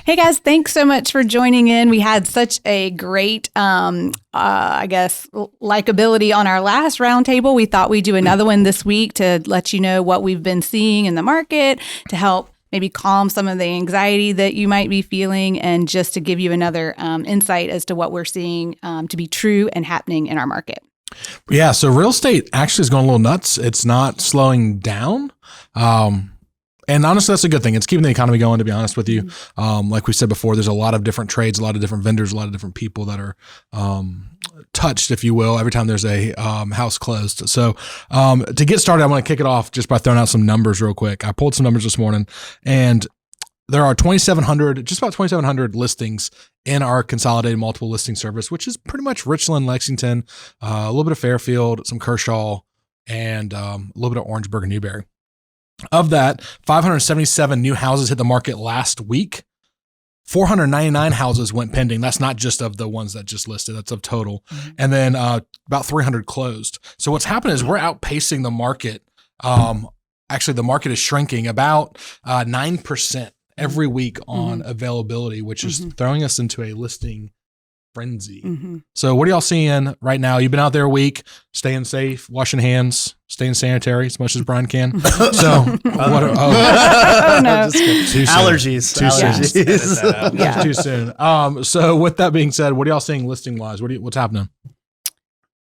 Hey guys, thanks so much for joining in. We had such a great, likability on our last roundtable. We thought we'd do another one this week to let you know what we've been seeing in the market, to help maybe calm some of the anxiety that you might be feeling, and just to give you another insight as to what we're seeing to be true and happening in our market. Yeah, so real estate actually is going a little nuts. It's not slowing down. And honestly, that's a good thing. It's keeping the economy going, to be honest with you. Like we said before, there's a lot of different trades, a lot of different vendors, a lot of different people that are touched, if you will, every time there's a house closed. So to get started, I want to kick it off just by throwing out some numbers real quick. I pulled some numbers this morning, and there are just about 2,700 listings in our consolidated multiple listing service, which is pretty much Richland, Lexington, a little bit of Fairfield, some Kershaw, and a little bit of Orangeburg and Newberry. Of that, 577 new houses hit the market last week. 499 houses went pending. That's not just of the ones that just listed. That's of total. And then about 300 closed. So what's happened is we're outpacing the market. Actually, the market is shrinking about 9% every week on availability, which is throwing us into a listing frenzy. So what are y'all seeing right now? You've been out there a week, staying safe, washing hands, staying sanitary as much as Brian can. So what are, No. Allergies. Too soon. So with that being said, what are y'all seeing listing wise? What's happening?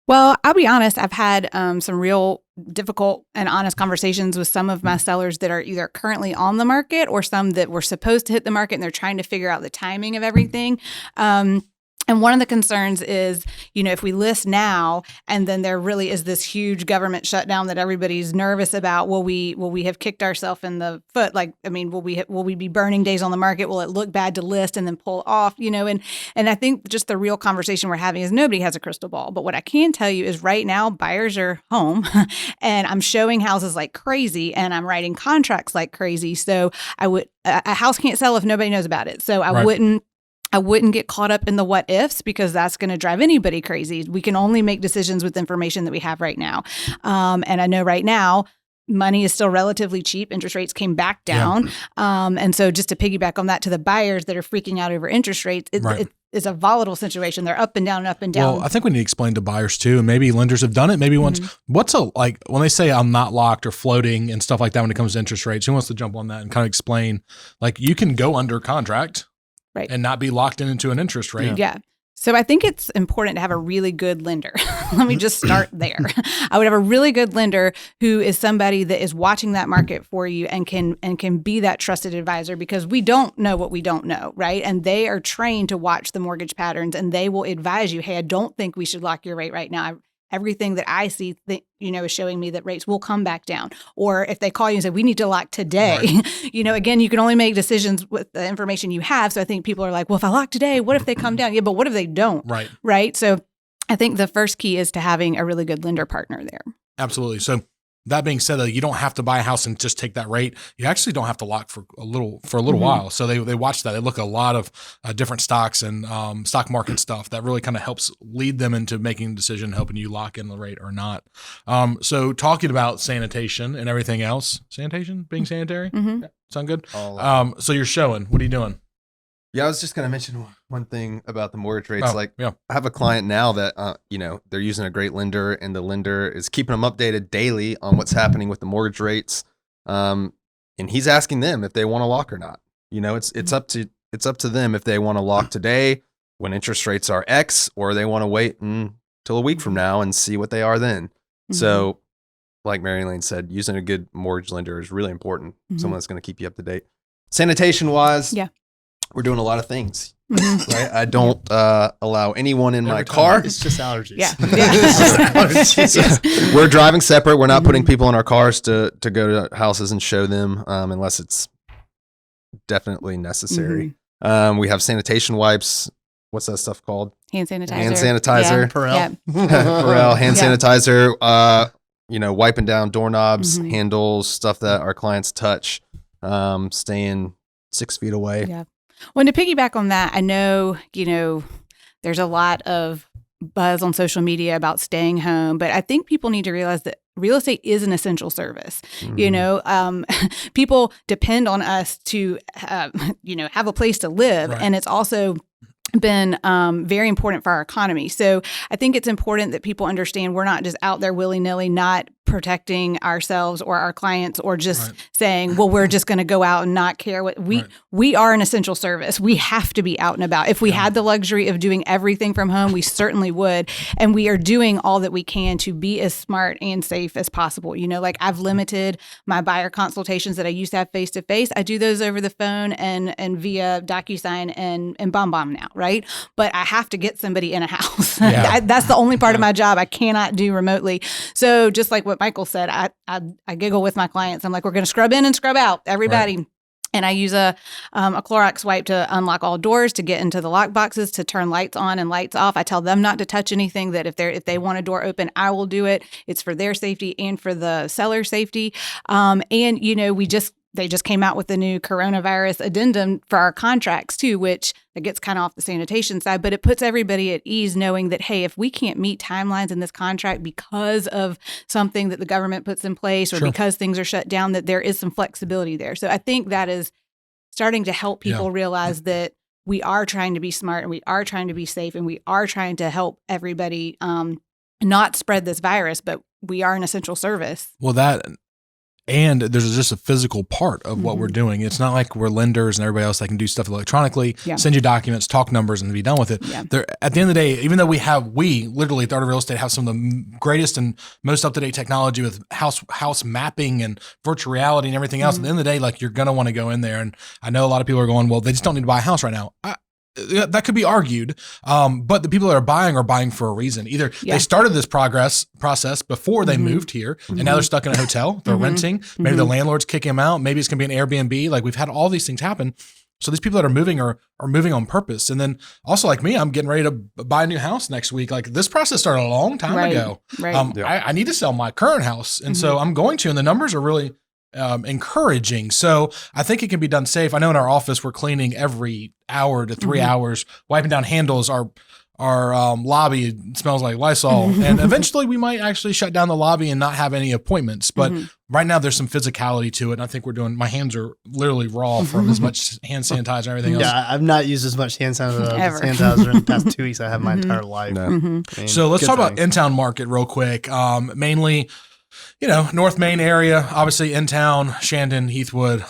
Well, I'll be honest, I've had some real difficult and honest conversations with some of my sellers that are either currently on the market or some that were supposed to hit the market, and they're trying to figure out the timing of everything. And one of the concerns is, if we list now and then there really is this huge government shutdown that everybody's nervous about, will we have kicked ourselves in the foot? Will we be burning days on the market? Will it look bad to list and then pull off? And I think just the real conversation we're having is nobody has a crystal ball. But what I can tell you is right now buyers are home and I'm showing houses like crazy and I'm writing contracts like crazy. So a house can't sell if nobody knows about it. So I wouldn't get caught up in the what ifs, because that's going to drive anybody crazy. We can only make decisions with information that we have right now. And I know right now, money is still relatively cheap. Interest rates came back down. Yeah. And so just to piggyback on that, to the buyers that are freaking out over interest rates, it's a volatile situation. They're up and down, up and down. Well, I think we need to explain to buyers too, and maybe lenders have done it. Maybe once, when they say I'm not locked or floating and stuff like that when it comes to interest rates, who wants to jump on that and kind of explain, you can go under contract. Right. And not be locked into an interest rate. Yeah. So I think it's important to have a really good lender. Let me just start there. I would have a really good lender who is somebody that is watching that market for you and can be that trusted advisor, because we don't know what we don't know, right? And they are trained to watch the mortgage patterns, and they will advise you, hey, I don't think we should lock your rate right now. Everything that I see, is showing me that rates will come back down. Or if they call you and say, we need to lock today, right. Again, you can only make decisions with the information you have. So I think people are like, well, if I lock today, what if they come down? Yeah, but what if they don't? Right. Right. So I think the first key is to having a really good lender partner there. Absolutely. So that being said, you don't have to buy a house and just take that rate. You actually don't have to lock for a little while. So they watch that. They look at a lot of different stocks and stock market stuff that really kind of helps lead them into making a decision, helping you lock in the rate or not. So talking about sanitation and everything else, being sanitary, sound good? So you're showing, what are you doing? Yeah, I was just going to mention one thing about the mortgage rates. I have a client now that, they're using a great lender, and the lender is keeping them updated daily on what's happening with the mortgage rates. And he's asking them if they want to lock or not. It's up to them if they want to lock today when interest rates are X, or they want to wait until a week from now and see what they are then. So like Mary Lane said, using a good mortgage lender is really important. Someone that's going to keep you up to date. Sanitation wise. Yeah. We're doing a lot of things, right? I don't allow anyone in my car. It's just allergies. So we're driving separate. We're not putting people in our cars to go to houses and show them unless it's definitely necessary. We have sanitation wipes. What's that stuff called? Hand sanitizer. Yeah. Perel. Perel, hand sanitizer, wiping down doorknobs, handles, stuff that our clients touch, staying 6 feet away. Yeah. Well, to piggyback on that, I know, there's a lot of buzz on social media about staying home, but I think people need to realize that real estate is an essential service. People depend on us to, have a place to live, Right. and it's also been very important for our economy. So I think it's important that people understand we're not just out there willy-nilly not protecting ourselves or our clients, or just saying, well, we're just going to go out and not care what we are an essential service. We have to be out and about. If we had the luxury of doing everything from home, we certainly would. And we are doing all that we can to be as smart and safe as possible. Like I've limited my buyer consultations that I used to have face-to-face. I do those over the phone and via DocuSign and BombBomb now, right? But I have to get somebody in a house. Yeah. That's the only part of my job I cannot do remotely. So just like what Michael said, I giggle with my clients. I'm like, we're going to scrub in and scrub out, everybody. Right. And I use a Clorox wipe to unlock all doors, to get into the lock boxes, to turn lights on and lights off. I tell them not to touch anything, that if they want a door open, I will do it. It's for their safety and for the seller's safety. They just came out with the new coronavirus addendum for our contracts too, which it gets kind of off the sanitation side, but it puts everybody at ease knowing that, hey, if we can't meet timelines in this contract because of something that the government puts in place, or because things are shut down, that there is some flexibility there. So I think that is starting to help people realize that we are trying to be smart, and we are trying to be safe, and we are trying to help everybody not spread this virus, but we are an essential service. Well, and there's just a physical part of what we're doing. It's not like we're lenders and everybody else that can do stuff electronically, send you documents, talk numbers, and be done with it. Yeah. At the end of the day, even though we literally at the Art of Real Estate have some of the greatest and most up-to-date technology with house mapping and virtual reality and everything else, at the end of the day, like, you're going to want to go in there. And I know a lot of people are going, well, they just don't need to buy a house right now. That could be argued, but the people that are buying for a reason. Either they started this process before they moved here, and now they're stuck in a hotel, they're renting, maybe the landlord's kicking them out, maybe it's going to be an Airbnb. Like, we've had all these things happen. So these people that are moving are moving on purpose. And then also, like me, I'm getting ready to buy a new house next week. Like, this process started a long time ago. Right. I need to sell my current house, and so I'm going to, and the numbers are really encouraging. So I think it can be done safe. I know in our office, we're cleaning every hour to 3 hours, wiping down handles. Our lobby smells like Lysol, and eventually we might actually shut down the lobby and not have any appointments. But right now there's some physicality to it. And I think my hands are literally raw from as much hand sanitizer and everything else. Yeah, I've not used as much hand sanitizer in the past 2 weeks I have my entire life. No. I mean, so let's talk about in-town market real quick. Mainly, North Main area, obviously in town, Shandon, Heathwood,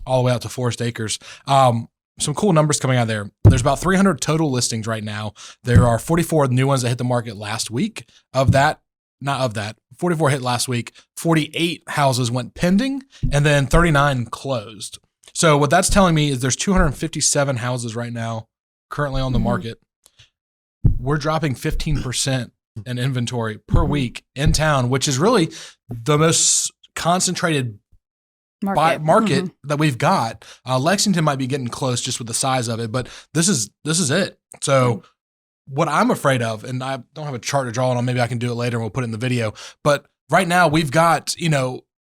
all the way out to Forest Acres. Some cool numbers coming out of there. There's about 300 total listings right now. There are 44 new ones that hit the market last week. 44 hit last week. 48 houses went pending, and then 39 closed. So what that's telling me is there's 257 houses right now currently on the market. We're dropping 15% in inventory per week in town, which is really the most concentrated market that we've got. Lexington might be getting close just with the size of it, but this is it. So what I'm afraid of, and I don't have a chart to draw on, maybe I can do it later and we'll put it in the video, but right now we've got,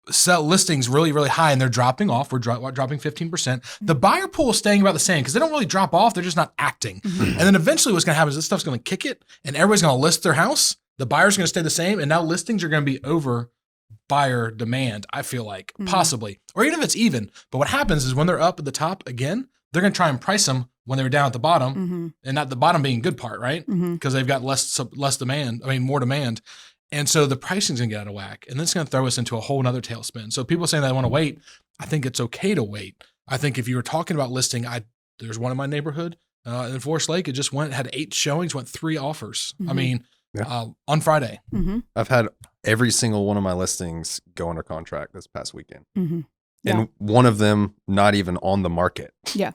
sell listings really, really high, and they're dropping off. We're dropping 15%. The buyer pool is staying about the same because they don't really drop off. They're just not acting. And then eventually what's going to happen is this stuff's going to kick it, and everybody's going to list their house. The buyer's going to stay the same, and now listings are going to be over buyer demand, I feel like, possibly. Or even if it's even. But what happens is when they're up at the top again, they're going to try and price them when they were down at the bottom, and not the bottom being good part, right? Because they've got more demand. And so the pricing's going to get out of whack, and then it's going to throw us into a whole nother tailspin. So people saying they want to wait, I think it's okay to wait. I think if you were talking about listing, there's one in my neighborhood in Forest Lake. It just had 8 showings, went 3 offers. I mean, on Friday. I've had every single one of my listings go under contract this past weekend. And one of them not even on the market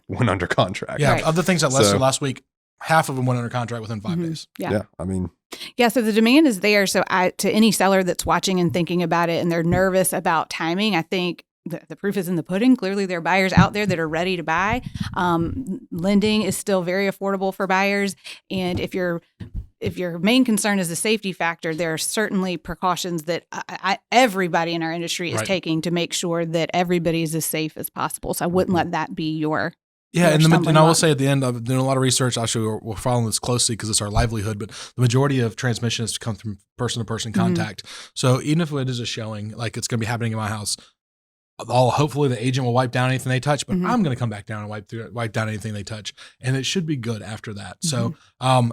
went under contract. Yeah, of the things that listed last week, half of them went under contract within 5 days. Yeah, I mean... Yeah, so the demand is there. So to any seller that's watching and thinking about it and they're nervous about timing, I think the proof is in the pudding. Clearly, there are buyers out there that are ready to buy. Lending is still very affordable for buyers. And if your main concern is the safety factor, there are certainly precautions that everybody in our industry is taking to make sure that everybody is as safe as possible. So I wouldn't let that be your Yeah, and I will say at the end, I've done a lot of research. Actually, we're following this closely because it's our livelihood, but the majority of transmission has come from person-to-person contact. So even if it is a showing, like it's going to be hopefully my house, hopefully the agent will wipe down anything they touch, but I'm going to come back down and wipe down anything they touch. And it should be good after that. So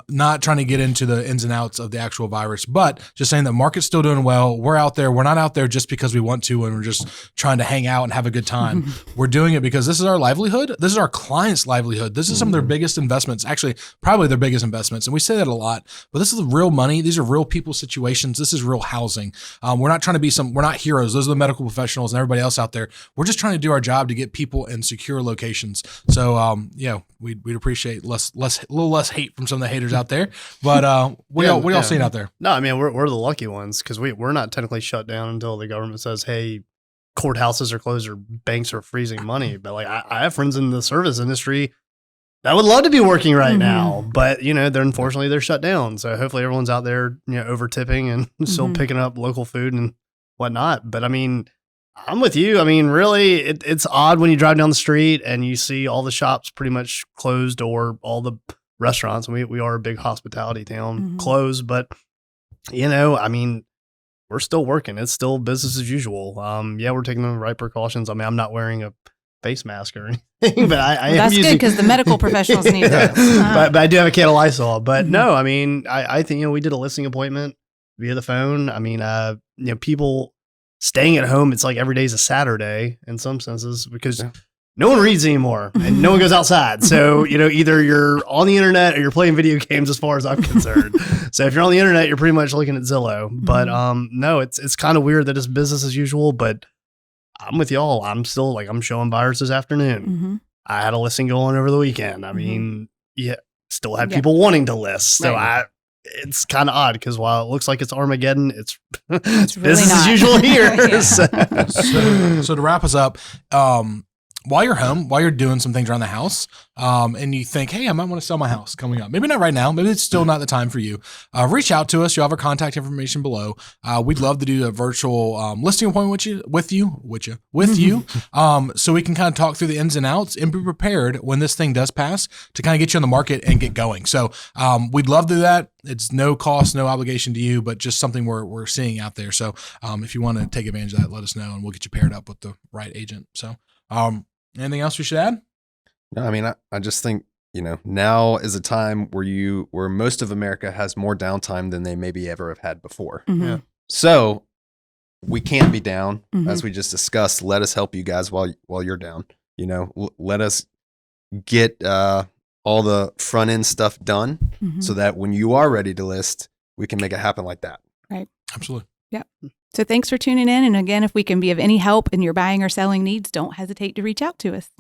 not trying to get into the ins and outs of the actual virus, but just saying that market's still doing well. We're out there. We're not out there just because we want to and we're just trying to hang out and have a good time. We're doing it because this is our livelihood. This is our clients' livelihood. This is some of their biggest investments, actually probably their biggest investments. And we say that a lot, but this is real money. These are real people situations. This is real housing. We're not trying to be we're not heroes. Those are the medical professionals and everybody else out there. We're just trying to do our job to get people in secure locations. So, we'd appreciate a little less hate from some of the haters out there. But what y'all seeing out there? No, I mean we're the lucky ones because we're not technically shut down until the government says, "Hey, courthouses are closed or banks are freezing money." But like I have friends in the service industry that would love to be working right now, but they're shut down. So hopefully everyone's out there, over tipping and still picking up local food and whatnot. But I mean, I'm with you. I mean, really, it's odd when you drive down the street and you see all the shops pretty much closed or all the restaurants. We are a big hospitality town, closed, but I mean, we're still working. It's still business as usual. We're taking the right precautions. I mean, I'm not wearing a face mask or anything, but I am that's using, good because the medical professionals need those. But I do have a can of Lysol. But no, I mean, I think we did a listing appointment via the phone. I mean, people staying at home, it's like every day is a Saturday in some senses because no one reads anymore and no one goes outside. So, either you're on the internet or you're playing video games as far as I'm concerned. So if you're on the internet, you're pretty much looking at Zillow. But no, it's kind of weird that it's business as usual, but I'm with y'all. I'm still I'm showing buyers this afternoon. I had a listing going over the weekend. I mean, still had people wanting to list. So it's kind of odd because while it looks like it's Armageddon, it's really business as usual here. So to wrap us up, while you're home, while you're doing some things around the house, and you think, hey, I might want to sell my house coming up. Maybe not right now. Maybe it's still not the time for you. Reach out to us. You'll have our contact information below. We'd love to do a virtual listing appointment with you, so we can kind of talk through the ins and outs and be prepared when this thing does pass to kind of get you on the market and get going. So we'd love to do that. It's no cost, no obligation to you, but just something we're seeing out there. So if you want to take advantage of that, let us know, and we'll get you paired up with the right agent. So anything else we should add? No, I mean, I just think, now is a time where most of America has more downtime than they maybe ever have had before. Yeah. So we can't be down, as we just discussed. Let us help you guys while you're down. Let us get all the front end stuff done so that when you are ready to list, we can make it happen like that. Right. Absolutely. Yeah. So thanks for tuning in. And again, if we can be of any help in your buying or selling needs, don't hesitate to reach out to us.